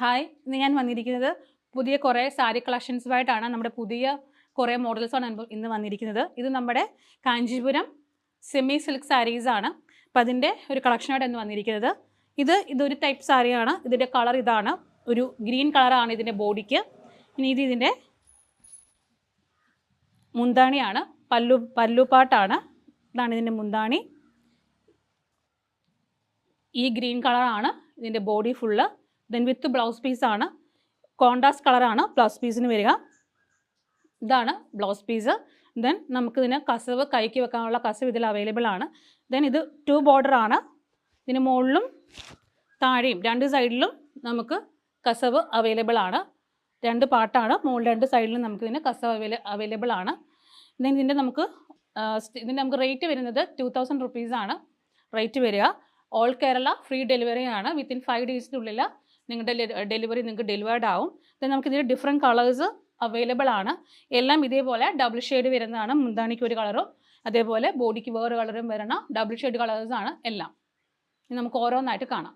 Hi, ഇന്ന് ഞാൻ വന്നിരിക്കുന്നത് പുതിയ കുറേ സാരി കളക്ഷൻസുമായിട്ടാണ്. നമ്മുടെ പുതിയ കുറേ മോഡൽസാണ് ഇന്ന് വന്നിരിക്കുന്നത്. ഇത് നമ്മുടെ കാഞ്ചീപുരം സെമി സിൽക്ക് സാരീസാണ്. അപ്പം അതിൻ്റെ ഒരു കളക്ഷനായിട്ട് ഇന്ന് വന്നിരിക്കുന്നത്. ഇതൊരു ടൈപ്പ് സാരിയാണ്. ഇതിൻ്റെ കളർ ഇതാണ്, ഒരു ഗ്രീൻ കളറാണ് ഇതിൻ്റെ ബോഡിക്ക്. ഇനി ഇതിൻ്റെ മുന്താണിയാണ്, പല്ലുപാട്ടാണ്. ഇതാണ് ഇതിൻ്റെ മുന്താണി. ഈ ഗ്രീൻ കളറാണ് ഇതിൻ്റെ body full. Then with blouse പീസാണ്, കോൺട്രാസ്റ്റ് കളറാണ് ബ്ലൗസ് പീസിന് വരിക. ഇതാണ് ബ്ലൗസ് പീസ്. ദെൻ നമുക്കിതിന് കസവ്, കൈക്ക് വെക്കാനുള്ള കസവ് ഇതിൽ അവൈലബിൾ ആണ്. ദെൻ ഇത് 2 ബോർഡർ ആണ്. ഇതിന് മുകളിലും താഴെയും 2 സൈഡിലും നമുക്ക് കസവ് അവൈലബിൾ ആണ്. 2 പാർട്ടാണ്, മുകളിൽ 2 സൈഡിലും നമുക്കിതിന് കസവ് അവൈലബിൾ ആണ്. ദെൻ ഇതിൻ്റെ നമുക്ക് റേറ്റ് വരുന്നത് 2000 റുപ്പീസാണ് റേറ്റ് വരിക. ഓൾ കേരള ഫ്രീ ഡെലിവറി ആണ്. വിത്തിൻ 5 ഡേയ്സിനുള്ളിൽ നിങ്ങളുടെ ഡെലിവറി നിങ്ങൾക്ക് ഡെലിവേർഡ് ആവും. ദെൻ നമുക്കിതിൽ ഡിഫറെൻറ്റ് കളേഴ്സ് അവൈലബിൾ ആണ്. എല്ലാം ഇതേപോലെ ഡബിൾ ഷെയ്ഡ് വരുന്നതാണ്. മുന്താണിക്ക് ഒരു കളറും അതേപോലെ ബോഡിക്ക് വേറെ കളറും വരുന്ന ഡബിൾ ഷെയ്ഡ് കളേഴ്സാണ് എല്ലാം. ഇനി നമുക്ക് ഓരോന്നായിട്ട് കാണാം.